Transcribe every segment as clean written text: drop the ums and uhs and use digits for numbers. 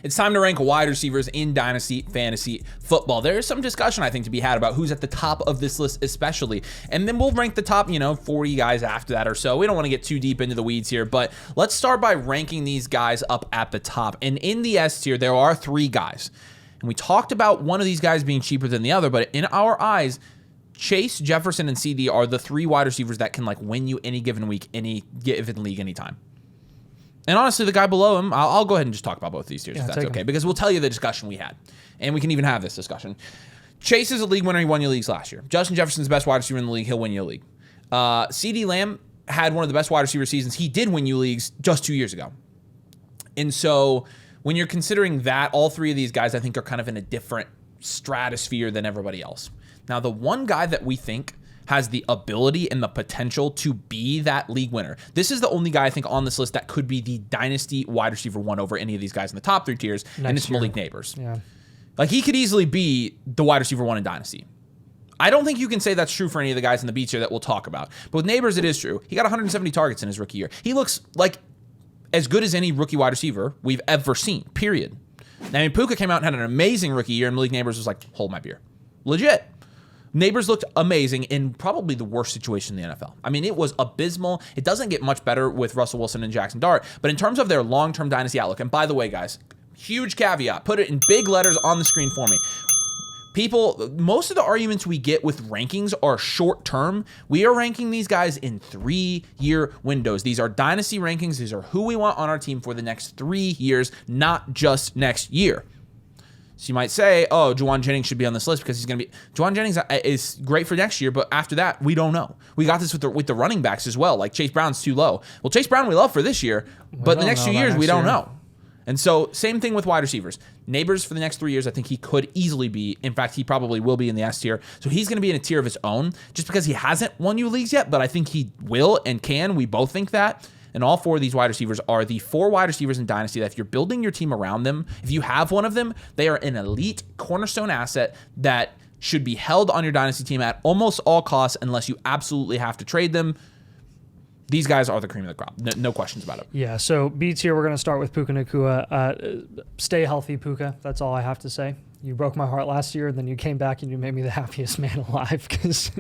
It's time to rank wide receivers in Dynasty Fantasy Football. There is some discussion, I think, to be had about who's at the top of this list especially. And then we'll rank the top, 40 guys after that or so. We don't want to get too deep into the weeds here, but let's start by ranking these guys up at the top. And in the S tier, there are 3 guys. And we talked about one of these guys being cheaper than the other, but in our eyes, Chase, Jefferson, and CD are the 3 wide receivers that can win you any given week, any given league, anytime. And honestly, the guy below him, I'll go ahead and just talk about both these tiers if that's okay, because we'll tell you the discussion we had, and we can even have this discussion. Chase is a league winner. He won your leagues last year. Justin Jefferson's the best wide receiver in the league. He'll win you a league. CD Lamb had one of the best wide receiver seasons. He did win you leagues just 2 years ago. And so when you're considering that, all 3 of these guys, I think, are kind of in a different stratosphere than everybody else. Now, the one guy that we think has the ability and the potential to be that league winner. This is the only guy I think on this list that could be the Dynasty wide receiver 1 over any of these guys in the top 3 tiers, and it's Malik Neighbors. Yeah. He could easily be the wide receiver 1 in Dynasty. I don't think you can say that's true for any of the guys in the B tier that we'll talk about. But with Neighbors, it is true. He got 170 targets in his rookie year. He looks like as good as any rookie wide receiver we've ever seen, period. Puka came out and had an amazing rookie year, and Malik Neighbors was like, hold my beer. Legit. Neighbors looked amazing in probably the worst situation in the NFL. It was abysmal. It doesn't get much better with Russell Wilson and Jackson Dart, but in terms of their long-term Dynasty outlook, and by the way, guys, huge caveat, put it in big letters on the screen for me. People, most of the arguments we get with rankings are short-term. We are ranking these guys in 3-year windows. These are Dynasty rankings. These are who we want on our team for the next 3 years, not just next year. So you might say, oh, Juwan Jennings should be on this list because he's going to be... Juwan Jennings is great for next year, but after that, we don't know. We got this with the running backs as well. Chase Brown's too low. Well, Chase Brown we love for this year, but the next 2 years, we don't know. And so same thing with wide receivers. Neighbors for the next 3 years, I think he could easily be. In fact, he probably will be in the S tier. So he's going to be in a tier of his own just because he hasn't won you leagues yet, but I think he will and can. We both think that. And all 4 of these wide receivers are the 4 wide receivers in Dynasty that if you're building your team around them, if you have one of them, they are an elite cornerstone asset that should be held on your Dynasty team at almost all costs unless you absolutely have to trade them. These guys are the cream of the crop. No questions about it. Yeah, so B tier, we're going to start with Puka Nacua. Stay healthy, Puka. That's all I have to say. You broke my heart last year, and then you came back and you made me the happiest man alive because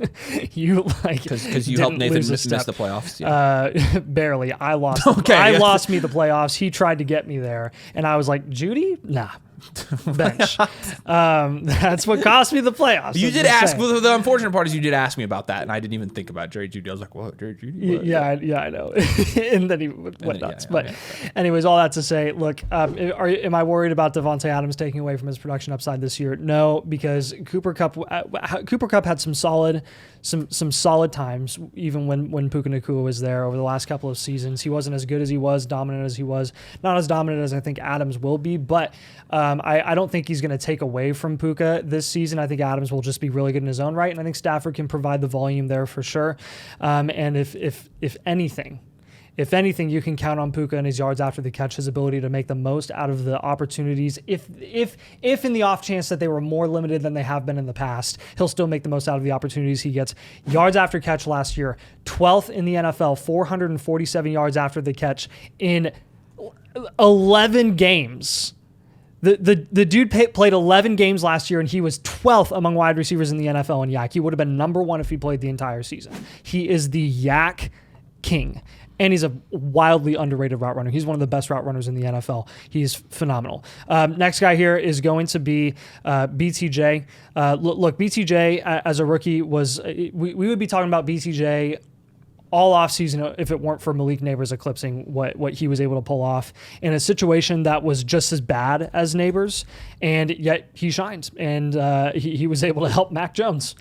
you because you helped Nathan miss the playoffs. Yeah. Barely. I lost. Lost me the playoffs. He tried to get me there, and I was like, Judy, nah. Bench. That's what cost me the playoffs. You did ask. Well, the unfortunate part is you did ask me about that, and I didn't even think about Jerry Jeudy. I was like, "Whoa, Jerry Jeudy." Yeah, I know. And then he went nuts. But anyways, all that to say, look, am I worried about Devontae Adams taking away from his production upside this year? No, because Cooper Kupp had some solid times, even when Puka Nacua was there over the last couple of seasons. He wasn't as good as he was, dominant as he was, not as dominant as I think Adams will be, but I don't think he's going to take away from Puka this season. I think Adams will just be really good in his own right, and I think Stafford can provide the volume there for sure. And if anything, you can count on Puka and his yards after the catch, his ability to make the most out of the opportunities. If in the off chance that they were more limited than they have been in the past, he'll still make the most out of the opportunities he gets. Yards after catch last year, 12th in the NFL, 447 yards after the catch in 11 games. The dude played 11 games last year, and he was 12th among wide receivers in the NFL in YAC. He would have been number 1 if he played the entire season. He is the YAC king. And he's a wildly underrated route runner. He's one of the best route runners in the NFL. He's phenomenal. Next guy here is going to be BTJ. Look, BTJ as a rookie was... We would be talking about BTJ all offseason if it weren't for Malik Neighbors eclipsing what he was able to pull off in a situation that was just as bad as Neighbors, and yet he shined, and he was able to help Mac Jones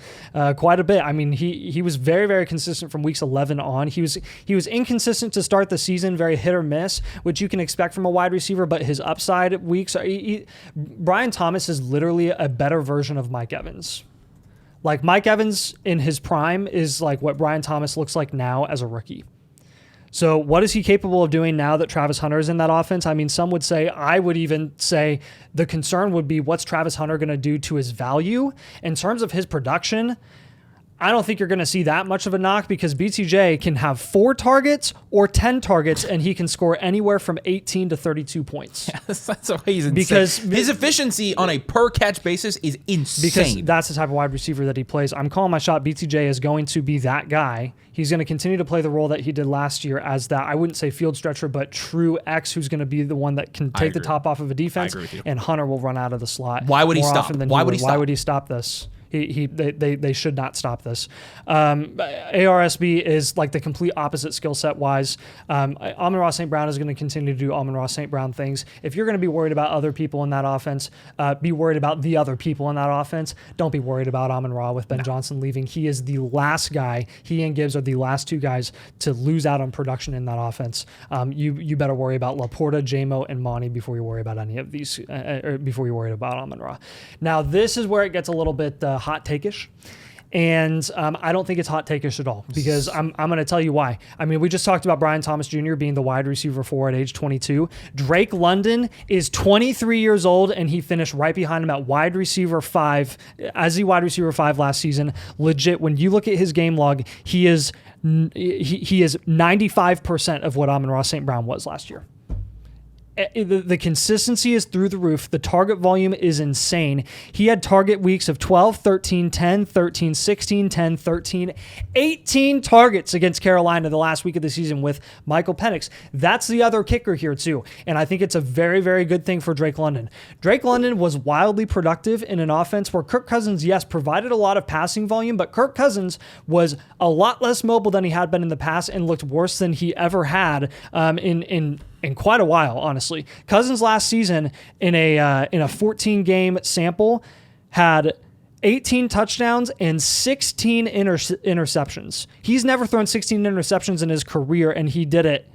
quite a bit. I mean, he was very, very consistent from weeks 11 on. He was inconsistent to start the season, very hit or miss, which you can expect from a wide receiver, but his upside weeks Brian Thomas is literally a better version of Mike Evans. Like, Mike Evans in his prime is like what Brian Thomas looks like now as a rookie. So what is he capable of doing now that Travis Hunter is in that offense? I mean, some would say, I would even say the concern would be what's Travis Hunter going to do to his value? In terms of his production, I don't think you're going to see that much of a knock because BTJ can have 4 targets or 10 targets, and he can score anywhere from 18 to 32 points. Yes, that's why he's insane. Because his efficiency on a per catch basis is insane. Because that's the type of wide receiver that he plays. I'm calling my shot. BTJ is going to be that guy. He's going to continue to play the role that he did last year as that, I wouldn't say field stretcher, but true X, who's going to be the one that can take the top off of a defense, and Hunter will run out of the slot. Why would he stop? Why would he stop this? They should not stop this. ARSB is like the complete opposite skill set wise. Amon-Ra St. Brown is going to continue to do Amon-Ra St. Brown things. If you're going to be worried about other people in that offense, be worried about the other people in that offense. Don't be worried about Amon-Ra with Ben Johnson leaving. He is the last guy. He and Gibbs are the last 2 guys to lose out on production in that offense. You better worry about Laporta, JMO, and Monty before you worry about any of these, or before you worry about Amon-Ra. Now, this is where it gets a little bit hot take-ish. And I don't think it's hot take-ish at all because I'm going to tell you why. I mean, we just talked about Brian Thomas Jr. being the wide receiver 4 at age 22. Drake London is 23 years old, and he finished right behind him at wide receiver 5 as the wide receiver 5 last season. Legit, when you look at his game log, he is 95% of what Amon-Ra St. Brown was last year. The consistency is through the roof. The target volume is insane. He had target weeks of 12, 13, 10, 13, 16, 10, 13, 18 targets against Carolina the last week of the season with Michael Penix. That's the other kicker here too. And I think it's a very, very good thing for Drake London. Drake London was wildly productive in an offense where Kirk Cousins, yes, provided a lot of passing volume, but Kirk Cousins was a lot less mobile than he had been in the past and looked worse than he ever had in quite a while, honestly. Cousins last season in a 14-game sample had 18 touchdowns and 16 interceptions. He's never thrown 16 interceptions in his career, and he did it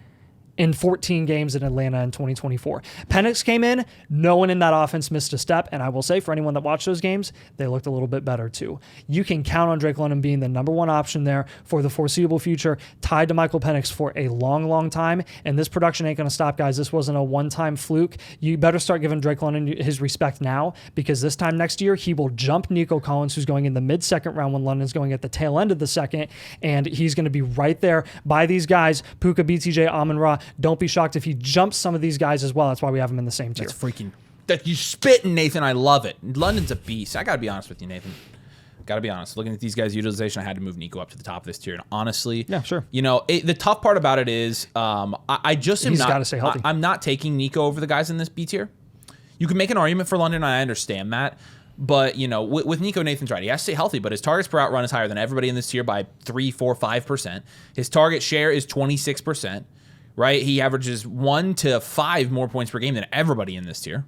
in 14 games in Atlanta in 2024. Penix came in, no one in that offense missed a step, and I will say for anyone that watched those games, they looked a little bit better too. You can count on Drake London being the number 1 option there for the foreseeable future, tied to Michael Penix for a long, long time, and this production ain't going to stop, guys. This wasn't a one-time fluke. You better start giving Drake London his respect now, because this time next year, he will jump Nico Collins, who's going in the mid-second round when London's going at the tail end of the second, and he's going to be right there by these guys, Puka, BTJ, Amon-Ra. Don't be shocked if he jumps some of these guys as well. That's why we have him in the same tier. That's freaking... That you spitting, Nathan. I love it. London's a beast. I got to be honest with you, Nathan. Got to be honest. Looking at these guys' utilization, I had to move Nico up to the top of this tier. And honestly, yeah, sure. You know, the tough part about it is I just am He's got to stay healthy. I'm not taking Nico over the guys in this B tier. You can make an argument for London, and I understand that. But, you know, with Nico, Nathan's right. He has to stay healthy, but his targets per out run is higher than everybody in this tier by 3, 4, 5%. His target share is 26%. Right? He averages 1 to 5 more points per game than everybody in this tier.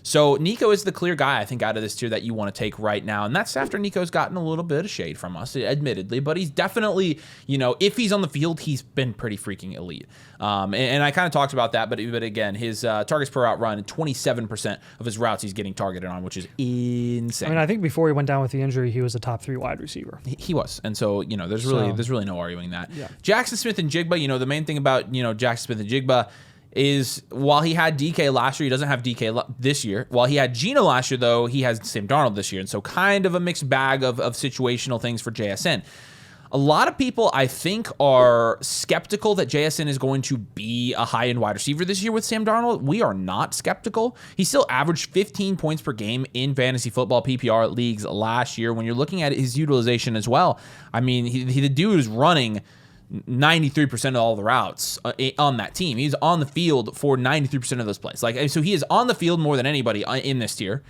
So Nico is the clear guy, I think, out of this tier that you want to take right now. And that's after Nico's gotten a little bit of shade from us, admittedly. But he's definitely, you know, if he's on the field, he's been pretty freaking elite. And I kind of talked about that. But again, his targets per route run, 27% of his routes he's getting targeted on, which is insane. I mean, I think before he went down with the injury, he was a top 3 wide receiver. He was. And so, you know, there's really no arguing that. Yeah. Jackson Smith and Jigba, you know, the main thing about, you know, Jackson Smith and Jigba is while he had DK last year, he doesn't have DK this year. While he had Geno last year, though, he has Sam Darnold this year. And so kind of a mixed bag of situational things for JSN. A lot of people, I think, are skeptical that JSN is going to be a high-end wide receiver this year with Sam Darnold. We are not skeptical. He still averaged 15 points per game in fantasy football PPR leagues last year. When you're looking at his utilization as well, I mean, the dude is running 93% of all the routes on that team. He's on the field for 93% of those plays. So he is on the field more than anybody in this tier.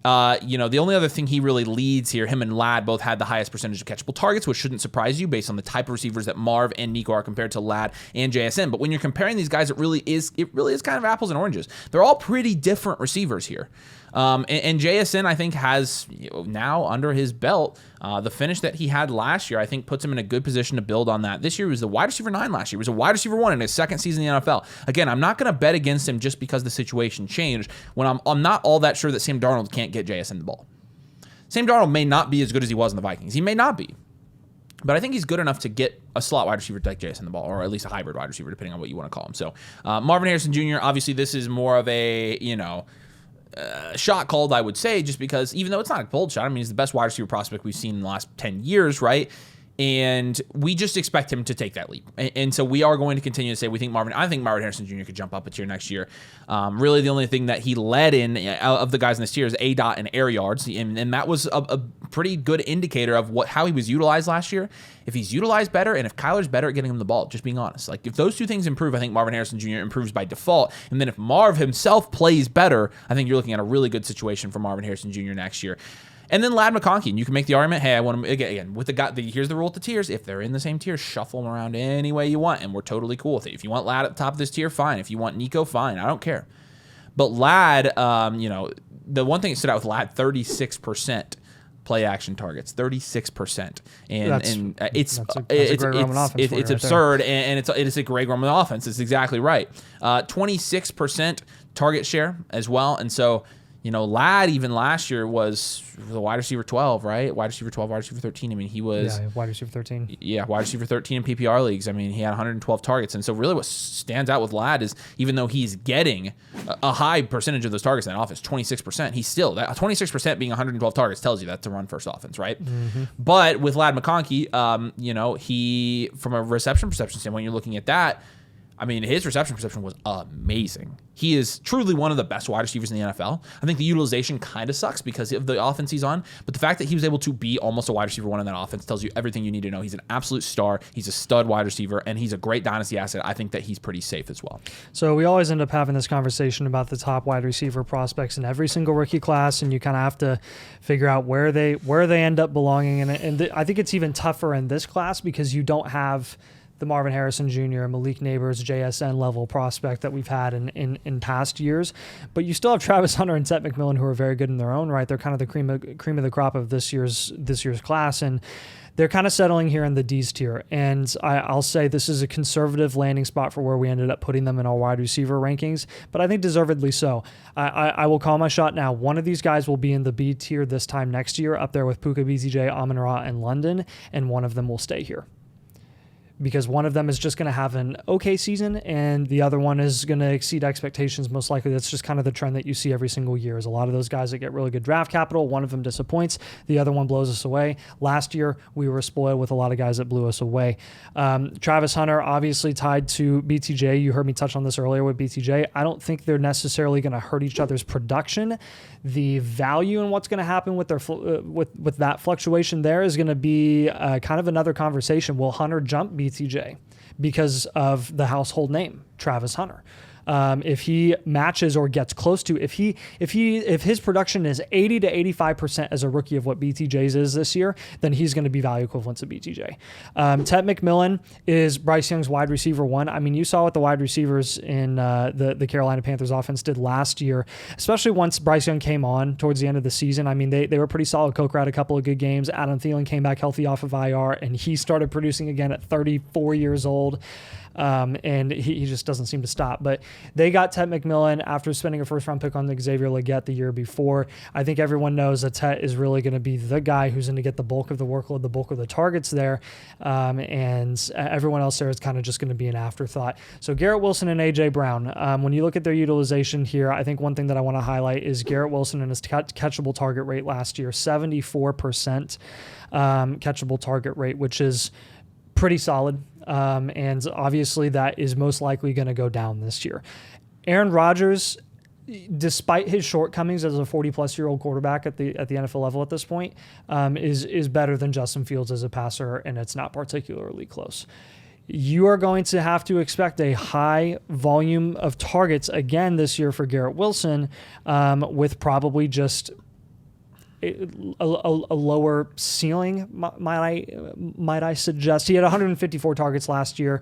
You know, the only other thing he really leads here, him and Ladd both had the highest percentage of catchable targets, which shouldn't surprise you based on the type of receivers that Marv and Nico are compared to Ladd and JSN. But when you're comparing these guys, it really is kind of apples and oranges. They're all pretty different receivers here. And JSN, I think, has now under his belt the finish that he had last year. I think puts him in a good position to build on that. This year he was the wide receiver 9 last year. He was a wide receiver 1 in his second season in the NFL. Again, I'm not going to bet against him just because the situation changed when I'm not all that sure that Sam Darnold can't get JSN the ball. Sam Darnold may not be as good as he was in the Vikings. He may not be. But I think he's good enough to get a slot wide receiver like JSN the ball, or at least a hybrid wide receiver, depending on what you want to call him. So Marvin Harrison Jr., obviously this is more of a, you know, shot called, I would say, just because even though it's not a bold shot, I mean, he's the best wide receiver prospect we've seen in the last 10 years, right? And we just expect him to take that leap. And so we are going to continue to say I think Marvin Harrison Jr. could jump up a tier next year. Really, the only thing that he led in of the guys in this tier is ADOT and air yards. And that was a pretty good indicator of how he was utilized last year. If he's utilized better and if Kyler's better at getting him the ball, just being honest. Like if those two things improve, I think Marvin Harrison Jr. improves by default. And then if Marv himself plays better, I think you're looking at a really good situation for Marvin Harrison Jr. next year. And then Ladd McConkey, and you can make the argument, hey, I want to, again, with the guy, here's the rule with the tiers. If they're in the same tier, shuffle them around any way you want, and we're totally cool with it. If you want Ladd at the top of this tier, fine. If you want Nico, fine. I don't care. But Ladd, the one thing that stood out with Ladd, 36% play action targets, 36%. And it's absurd, and it's a Greg Roman offense. It's exactly right. 26% target share as well. And so, Ladd even last year was the wide receiver 12, right? Wide receiver 12, wide receiver 13. I mean, he was... Yeah, wide receiver 13. Yeah, wide receiver 13 in PPR leagues. I mean, he had 112 targets. And so really what stands out with Ladd is even though he's getting a high percentage of those targets in that offense, 26%, he's still... That 26% being 112 targets tells you that's a run-first offense, right? Mm-hmm. But with Ladd McConkey, he, from a reception perception standpoint, you're looking at that, I mean, his reception perception was amazing. He is truly one of the best wide receivers in the NFL. I think the utilization kind of sucks because of the offense he's on, but the fact that he was able to be almost a wide receiver one in that offense tells you everything you need to know. He's an absolute star. He's a stud wide receiver, and he's a great dynasty asset. I think that he's pretty safe as well. So we always end up having this conversation about the top wide receiver prospects in every single rookie class, and you kind of have to figure out where they end up belonging. And I think it's even tougher in this class because you don't have the Marvin Harrison Jr., Malik Neighbors, JSN level prospect that we've had in past years. But you still have Travis Hunter and Ted McMillan who are very good in their own right. They're kind of the cream of the crop of this year's class. And they're kind of settling here in the D's tier. And I'll say this is a conservative landing spot for where we ended up putting them in our wide receiver rankings, but I think deservedly so. I will call my shot now. One of these guys will be in the B tier this time next year, up there with Puka, BTJ, Amon-Ra, and London, and one of them will stay here. Because one of them is just going to have an okay season and the other one is going to exceed expectations most likely. That's just kind of the trend that you see every single year is a lot of those guys that get really good draft capital, one of them disappoints, the other one blows us away. Last year, we were spoiled with a lot of guys that blew us away. Travis Hunter, obviously tied to BTJ. You heard me touch on this earlier with BTJ. I don't think they're necessarily going to hurt each other's production. The value and what's going to happen with their with that fluctuation there is going to be kind of another conversation. Will Hunter jump BTJ because of the household name, Travis Hunter? If he matches or gets close to, if his production is 80 to 85% as a rookie of what BTJ's is this year, then he's going to be value equivalent to BTJ. Ted McMillan is Bryce Young's wide receiver one. I mean, you saw what the wide receivers in the Carolina Panthers offense did last year, especially once Bryce Young came on towards the end of the season. I mean, they were pretty solid. Coker had a couple of good games. Adam Thielen came back healthy off of IR, and he started producing again at 34 years old. And he just doesn't seem to stop. But they got Ted McMillan after spending a first-round pick on Xavier Legette the year before. I think everyone knows that Ted is really going to be the guy who's going to get the bulk of the workload, the bulk of the targets there, and everyone else there is kind of just going to be an afterthought. So Garrett Wilson and A.J. Brown, when you look at their utilization here, I think one thing that I want to highlight is Garrett Wilson and his catchable target rate last year, 74% catchable target rate, which is pretty solid. And obviously that is most likely going to go down this year. Aaron Rodgers, despite his shortcomings as a 40-plus-year-old quarterback at the NFL level at this point, is better than Justin Fields as a passer, and it's not particularly close. You are going to have to expect a high volume of targets again this year for Garrett Wilson, with probably just a lower ceiling, might I suggest. He had 154 targets last year.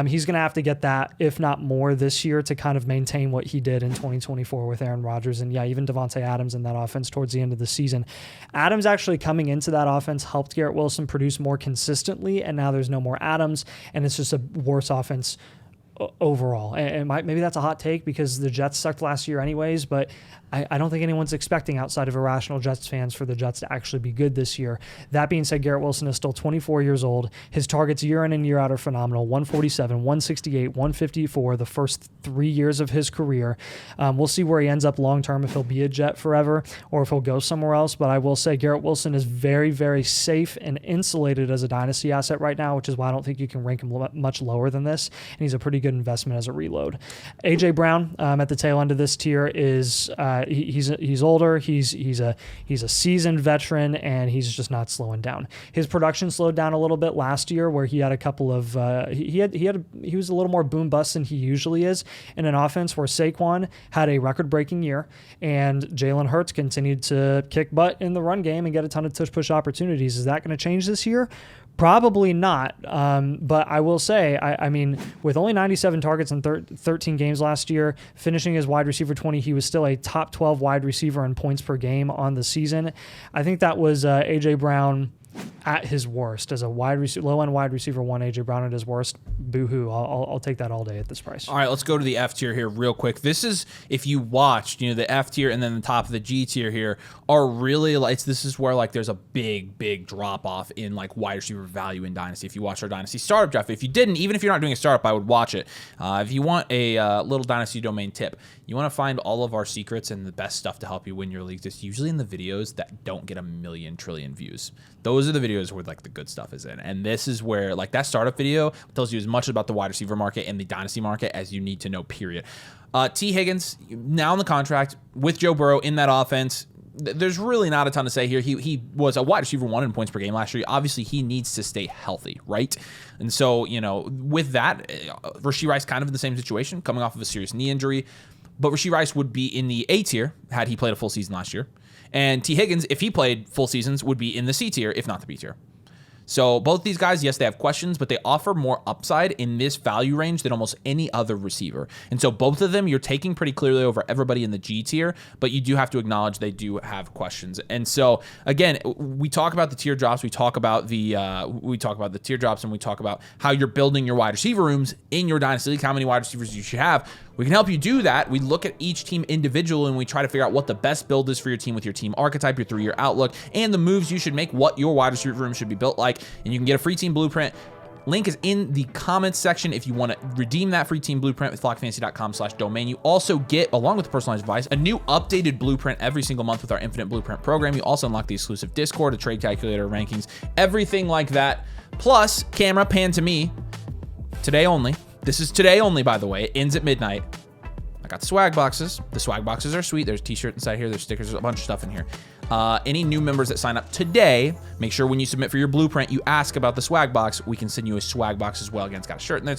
He's going to have to get that, if not more, this year to kind of maintain what he did in 2024 with Aaron Rodgers and, even Devontae Adams in that offense towards the end of the season. Adams actually coming into that offense helped Garrett Wilson produce more consistently, and now there's no more Adams, and it's just a worse offense overall. And maybe that's a hot take because the Jets sucked last year anyways, but I don't think anyone's expecting outside of irrational Jets fans for the Jets to actually be good this year. That being said, Garrett Wilson is still 24 years old. His targets year in and year out are phenomenal. 147, 168, 154 the first 3 years of his career. We'll see where he ends up long term, if he'll be a Jet forever or if he'll go somewhere else. But I will say Garrett Wilson is very, very safe and insulated as a dynasty asset right now, which is why I don't think you can rank him much lower than this. And he's a pretty good investment as a reload. A.J. Brown at the tail end of this tier is he's older. He's a seasoned veteran, and he's just not slowing down. His production slowed down a little bit last year, where he had a couple of he was a little more boom bust than he usually is in an offense where Saquon had a record-breaking year, and Jalen Hurts continued to kick butt in the run game and get a ton of tush-push opportunities. Is that going to change this year? Probably not, but I will say, I mean, with only 97 targets in 13 games last year, finishing as wide receiver 20, he was still a top 12 wide receiver in points per game on the season. I think that was A.J. Brown at his worst as a low-end wide receiver one. A.J. Brown at his worst. Boo-hoo. I'll take that all day at this price. All right, let's go to the F tier here real quick. This is, if you watched, the F tier and then the top of the G tier here are really this is where there's a big drop off in wide receiver value in Dynasty. If you watch our Dynasty startup draft, if you didn't, even if you're not doing a startup, I would watch it. If you want a little Dynasty domain tip, you want to find all of our secrets and the best stuff to help you win your leagues. It's usually in the videos that don't get a million trillion views. Those are the videos where the good stuff is in. And this is where that startup video tells you as much about the wide receiver market and the Dynasty market as you need to know, period. T. Higgins, now in the contract with Joe Burrow in that offense. There's really not a ton to say here. He was a wide receiver one in points per game last year. Obviously, he needs to stay healthy, right? And so, with that, Rashee Rice kind of in the same situation, coming off of a serious knee injury. But Rashee Rice would be in the A tier had he played a full season last year. And T. Higgins, if he played full seasons, would be in the C tier, if not the B tier. So both these guys, yes, they have questions, but they offer more upside in this value range than almost any other receiver. And so both of them, you're taking pretty clearly over everybody in the G tier, but you do have to acknowledge they do have questions. And so again, we talk about the tier drops, we talk about the tier drops, and we talk about how you're building your wide receiver rooms in your Dynasty League, how many wide receivers you should have. We can help you do that. We look at each team individually, and we try to figure out what the best build is for your team with your team archetype, your 3-year outlook, and the moves you should make, what your wide receiver room should be built like. And you can get a free team blueprint. Link is in the comments section if you want to redeem that free team blueprint with flockfantasy.com/domain. You also get, along with the personalized advice, a new updated blueprint every single month with our Infinite Blueprint program. You also unlock the exclusive Discord, a trade calculator, rankings, everything like that. Plus, camera pan to me, today only. This is today only, by the way. It ends at midnight. I got the swag boxes. The swag boxes are sweet. There's a t-shirt inside here. There's stickers. There's a bunch of stuff in here. Any new members that sign up today, make sure when you submit for your blueprint, you ask about the swag box. We can send you a swag box as well. Again, it's got a shirt in there.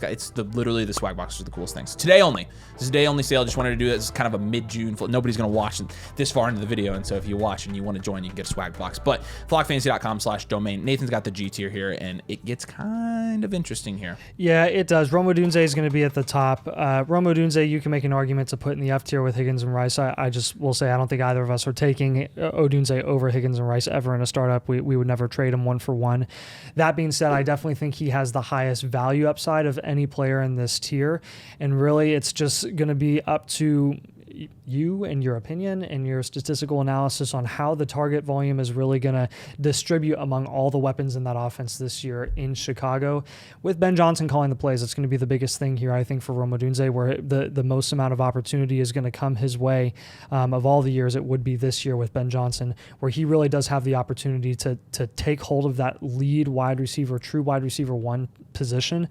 Literally the swag boxes are the coolest things. Today only. This is a day only sale. Just wanted to do this. It's kind of a mid-June. Nobody's going to watch this far into the video. And so if you watch and you want to join, you can get a swag box. But flockfantasy.com/domain. Nathan's got the G tier here, and it gets kind of interesting here. Yeah, it does. Rome Odunze is going to be at the top. Rome Odunze, you can make an argument to put in the F tier with Higgins and Rice. I just will say I don't think either of us are taking Odunze over Higgins and Rice ever in a startup. We would never trade him one for one. That being said, I definitely think he has the highest value upside of any player in this tier. And really, it's just going to be up to you and your opinion and your statistical analysis on how the target volume is really going to distribute among all the weapons in that offense this year in Chicago. With Ben Johnson calling the plays, it's going to be the biggest thing here, I think, for Rome Odunze, where the most amount of opportunity is going to come his way. Of all the years, it would be this year with Ben Johnson, where he really does have the opportunity to take hold of that lead wide receiver, true wide receiver one position,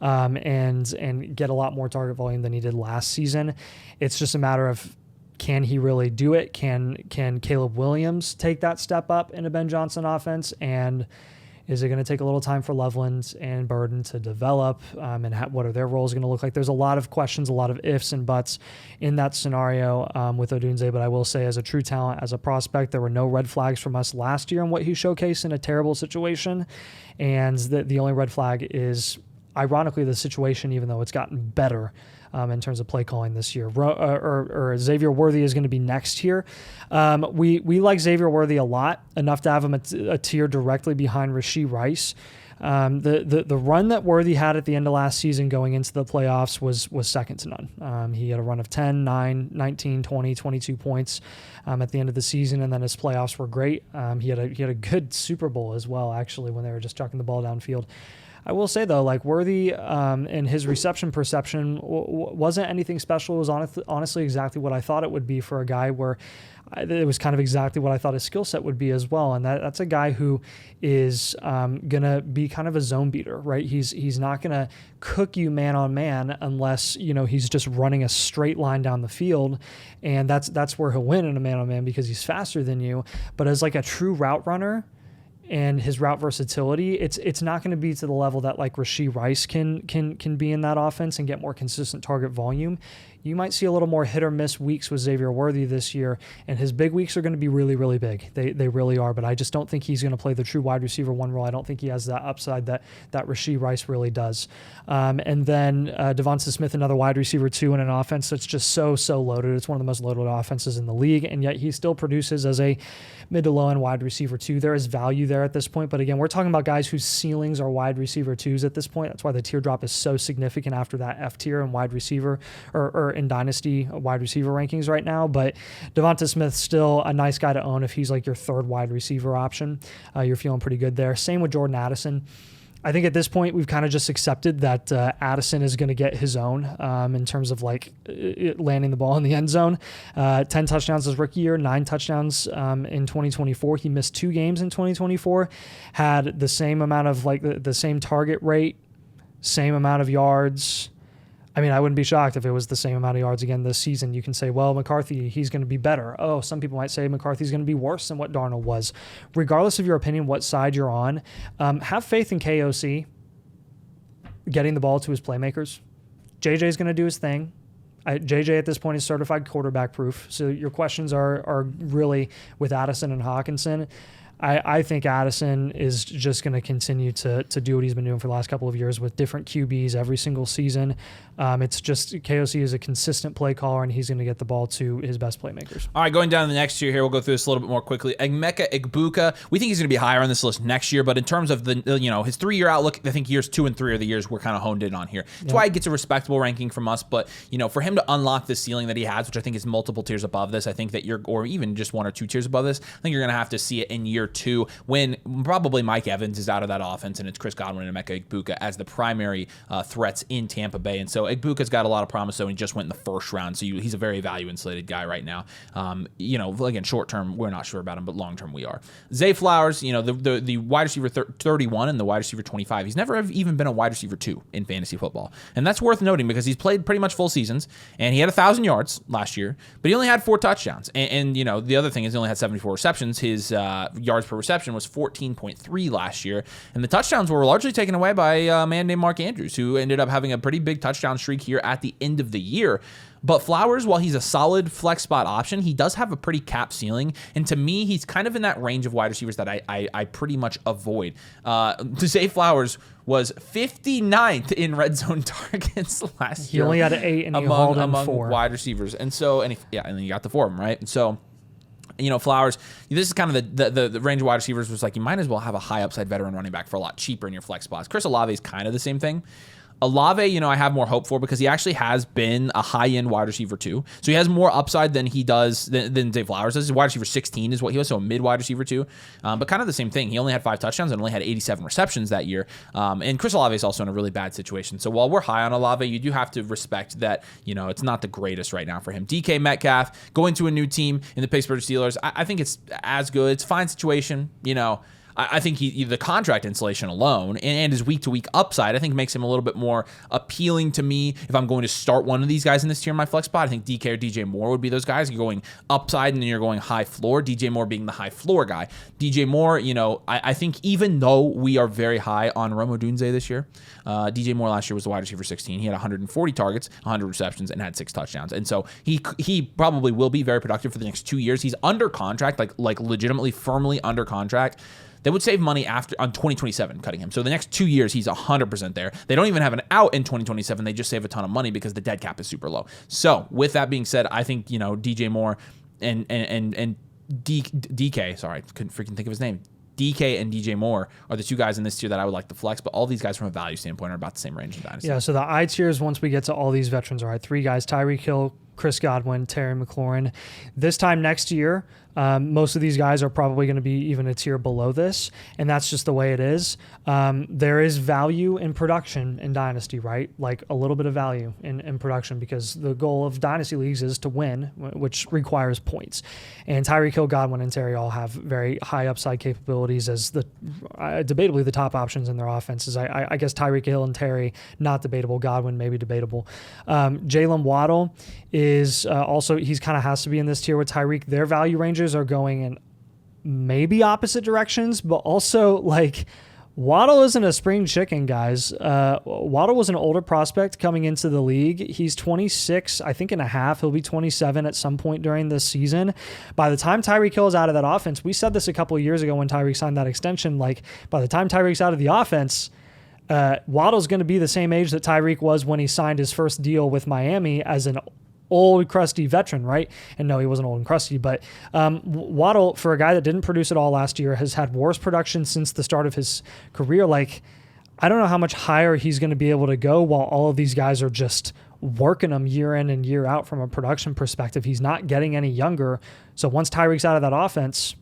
and get a lot more target volume than he did last season. It's just a matter of, can he really do it? Can Caleb Williams take that step up in a Ben Johnson offense? And is it going to take a little time for Loveland and Burden to develop? And what are their roles going to look like? There's a lot of questions, a lot of ifs and buts in that scenario with Odunze. But I will say, as a true talent, as a prospect, there were no red flags from us last year in what he showcased in a terrible situation. And the only red flag is, ironically, the situation, even though it's gotten better in terms of play calling this year. Or Xavier Worthy is going to be next here. We like Xavier Worthy a lot, enough to have him a tier directly behind Rashee Rice. The run that Worthy had at the end of last season going into the playoffs was second to none. He had a run of 10, 9, 19, 20, 22 points at the end of the season, and then his playoffs were great. He had a good Super Bowl as well, actually, when they were just chucking the ball downfield. I will say, though, like Worthy and his reception perception wasn't anything special. It was honestly exactly what I thought it would be for a guy where it was kind of exactly what I thought his skill set would be as well. And that's a guy who is going to be kind of a zone beater, right? He's not going to cook you man on man unless, he's just running a straight line down the field. And that's where he'll win in a man on man because he's faster than you. But as like a true route runner, and his route versatility, it's not going to be to the level that like Rashee Rice can be in that offense and get more consistent target volume. You might see a little more hit or miss weeks with Xavier Worthy this year, and his big weeks are going to be really, really big. They really are, but I just don't think he's going to play the true wide receiver one role. I don't think he has that upside that Rashee Rice really does. And then Devonta Smith, another wide receiver two in an offense that's just so loaded. It's one of the most loaded offenses in the league, and yet he still produces as a mid to low end wide receiver two. There is value there at this point, but again, we're talking about guys whose ceilings are wide receiver twos at this point. That's why the teardrop is so significant after that F tier in wide receiver or in Dynasty wide receiver rankings right now. But Devonta Smith's still a nice guy to own if he's like your third wide receiver option. You're feeling pretty good there. Same with Jordan Addison. I think at this point we've kind of just accepted that Addison is going to get his own in terms of like landing the ball in the end zone. 10 touchdowns his rookie year, 9 touchdowns in 2024. He missed 2 games in 2024, had the same amount of like the same target rate, same amount of yards. I mean, I wouldn't be shocked if it was the same amount of yards again this season. You can say, well, McCarthy, he's going to be better. Oh, some people might say McCarthy's going to be worse than what Darnold was. Regardless of your opinion, what side you're on, have faith in KOC getting the ball to his playmakers. JJ's going to do his thing. JJ at this point is certified quarterback proof. So your questions are really with Addison and Hawkinson. I think Addison is just going to continue to do what he's been doing for the last couple of years with different QBs every single season. It's just KOC is a consistent play caller, and he's going to get the ball to his best playmakers. All right, going down to the next tier here, we'll go through this a little bit more quickly. Emeka Egbuka, we think he's going to be higher on this list next year, but in terms of the his 3-year outlook, I think years 2 and 3 are the years we're kind of honed in on here. That's why he gets a respectable ranking from us, but for him to unlock the ceiling that he has, which I think is multiple tiers above this, I think that or even just 1 or 2 tiers above this, I think you're going to have to see it in year 2 when probably Mike Evans is out of that offense and it's Chris Godwin and Emeka Egbuka as the primary threats in Tampa Bay. And so Egbuka's got a lot of promise, though, and he just went in the first round, so he's a very value-insulated guy right now. Again, short-term, we're not sure about him, but long-term, we are. Zay Flowers, the wide receiver 31 and the wide receiver 25, he's never even been a wide receiver 2 in fantasy football. And that's worth noting because he's played pretty much full seasons, and he had 1,000 yards last year, but he only had 4 touchdowns. And the other thing is he only had 74 receptions. His yards per reception was 14.3 last year, and the touchdowns were largely taken away by a man named Mark Andrews, who ended up having a pretty big touchdown streak here at the end of the year. But Flowers, while he's a solid flex spot option, he does have a pretty cap ceiling, and to me, he's kind of in that range of wide receivers that I pretty much avoid. Zay Flowers was 59th in red zone targets last year. He only had 8, and he hauled in 4 wide receivers, and then you got the 4 of them, right? And so, Flowers, this is kind of the range of wide receivers was like you might as well have a high upside veteran running back for a lot cheaper in your flex spots. Chris Olave is kind of the same thing. Olave, I have more hope for because he actually has been a high-end wide receiver too. So he has more upside than he does than Zay Flowers does. His wide receiver 16 is what he was, so a mid-wide receiver too. But kind of the same thing. He only had 5 touchdowns and only had 87 receptions that year. And Chris Olave is also in a really bad situation. So while we're high on Olave, you do have to respect that, it's not the greatest right now for him. DK Metcalf, going to a new team in the Pittsburgh Steelers, I think it's as good. It's a fine situation, I think the contract insulation alone and his week-to-week upside, I think makes him a little bit more appealing to me if I'm going to start one of these guys in this tier in my flex spot. I think DK or DJ Moore would be those guys. You're going upside and then you're going high floor. DJ Moore being the high floor guy. DJ Moore, I think even though we are very high on Rome Odunze this year, DJ Moore last year was the wide receiver 16. He had 140 targets, 100 receptions, and had 6 touchdowns. And so he probably will be very productive for the next 2 years. He's under contract, like legitimately firmly under contract. They would save money on 2027 cutting him. So the next 2 years, he's 100% there. They don't even have an out in 2027. They just save a ton of money because the dead cap is super low. So with that being said, I think, DJ Moore and DK, sorry, I couldn't freaking think of his name. DK and DJ Moore are the two guys in this tier that I would like to flex, but all these guys from a value standpoint are about the same range in Dynasty. Yeah, so the I tiers, once we get to all these veterans, all right, 3 guys, Tyreek Hill, Chris Godwin, Terry McLaurin. This time next year, most of these guys are probably going to be even a tier below this, and that's just the way it is. There is value in production in Dynasty, right? Like a little bit of value in production, because the goal of Dynasty leagues is to win, which requires points. And Tyreek Hill, Godwin, and Terry all have very high upside capabilities as the debatably the top options in their offenses. I guess Tyreek Hill and Terry, not debatable. Godwin, maybe debatable. Jalen Waddle is also, he's kind of has to be in this tier with Tyreek. Their value ranges are going in maybe opposite directions, but also like Waddle isn't a spring chicken, guys. Waddle was an older prospect coming into the league. He's 26, I think, and a half. He'll be 27 at some point during this season. By the time Tyreek Hill is out of that offense, we said this a couple of years ago when Tyreek signed that extension, like by the time Tyreek's out of the offense, Waddle's going to be the same age that Tyreek was when he signed his first deal with Miami as an old crusty veteran, right? And no, he wasn't old and crusty, but Waddle, for a guy that didn't produce at all last year, has had worse production since the start of his career. Like, I don't know how much higher he's going to be able to go while all of these guys are just working him year in and year out from a production perspective. He's not getting any younger. So once Tyreek's out of that offense,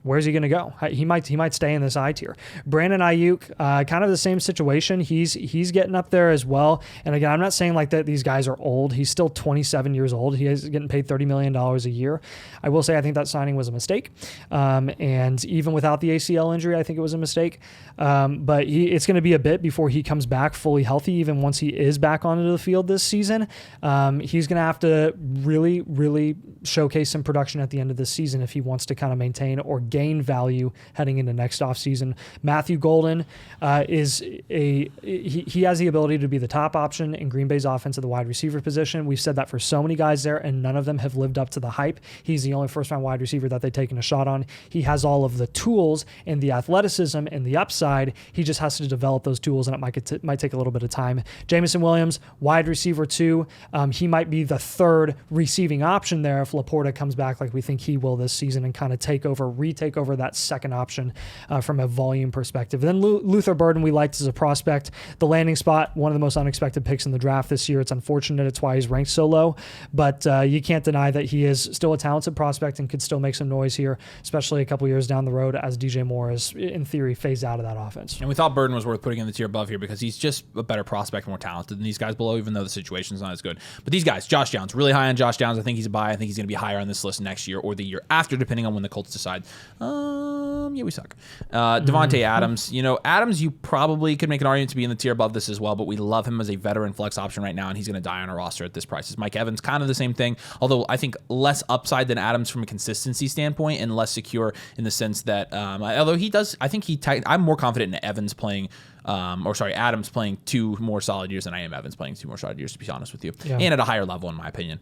where's he going to go? He might stay in this I tier. Brandon Ayuk, kind of the same situation. He's getting up there as well. And again, I'm not saying like that these guys are old. He's still 27 years old. He is getting paid $30 million a year. I will say I think that signing was a mistake. And even without the ACL injury, I think it was a mistake. But it's going to be a bit before he comes back fully healthy, even once he is back onto the field this season. He's going to have to really, really showcase some production at the end of this season if he wants to kind of maintain or gain value heading into next offseason. Matthew Golden he has the ability to be the top option in Green Bay's offense at the wide receiver position. We've said that for so many guys there, and none of them have lived up to the hype. He's the only first-round wide receiver that they've taken a shot on. He has all of the tools and the athleticism and the upside. He just has to develop those tools, and it might take a little bit of time. Jameson Williams, wide receiver 2. He might be the third receiving option there if Laporta comes back like we think he will this season and kind of retake over that second option from a volume perspective. Then Luther Burden we liked as a prospect. The landing spot, one of the most unexpected picks in the draft this year. It's unfortunate. It's why he's ranked so low, but you can't deny that he is still a talented prospect and could still make some noise here, especially a couple years down the road as DJ Moore is, in theory, phased out of that offense. And we thought Burden was worth putting in the tier above here because he's just a better prospect, more talented than these guys below, even though the situation's not as good. But these guys, Josh Downs, really high on Josh Downs. I think he's a buy. I think he's going to be higher on this list next year or the year after, depending on when the Colts decide. Yeah, we suck. Devontae Adams. Adams, you probably could make an argument to be in the tier above this as well, but we love him as a veteran flex option right now, and he's going to die on a roster at this price. Mike Evans, kind of the same thing, although I think less upside than Adams from a consistency standpoint and less secure in the sense that, although he does, I think I'm more confident in Evans playing Adams playing 2 more solid years than I am Evans playing 2 more solid years, to be honest with you, and at a higher level, in my opinion.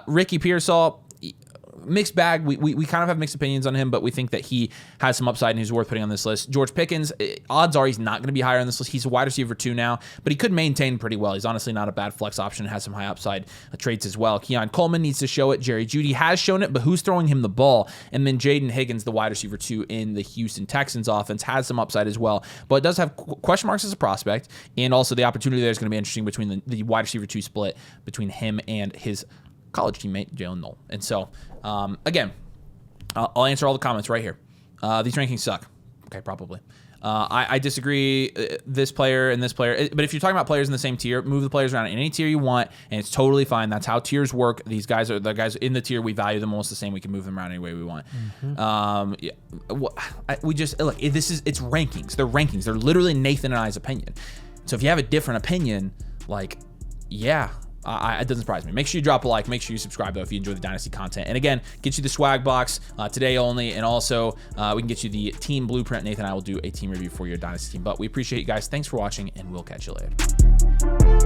Ricky Pearsall, mixed bag. We kind of have mixed opinions on him, but we think that he has some upside and he's worth putting on this list. George Pickens, odds are he's not going to be higher on this list. He's a wide receiver 2 now, but he could maintain pretty well. He's honestly not a bad flex option. Has some high upside traits as well. Keon Coleman needs to show it. Jerry Jeudy has shown it, but who's throwing him the ball? And then Jaden Higgins, the wide receiver 2 in the Houston Texans offense, has some upside as well, but does have question marks as a prospect, and also the opportunity there is going to be interesting between the wide receiver 2 split between him and his college teammate Jalen Noel. And so again, I'll answer all the comments right here. These rankings suck. Okay, probably. I disagree. This player and this player, but if you're talking about players in the same tier, move the players around in any tier you want, and it's totally fine. That's how tiers work. These guys are the guys in the tier. We value them almost the same. We can move them around any way we want. We just look. It's rankings. They're rankings. They're literally Nathan and I's opinion. So if you have a different opinion, it doesn't surprise me. Make sure you drop a like. Make sure you subscribe, though, if you enjoy the Dynasty content. And again, get you the swag box today only. And also, we can get you the team blueprint. Nathan and I will do a team review for your Dynasty team. But we appreciate you guys. Thanks for watching, and we'll catch you later.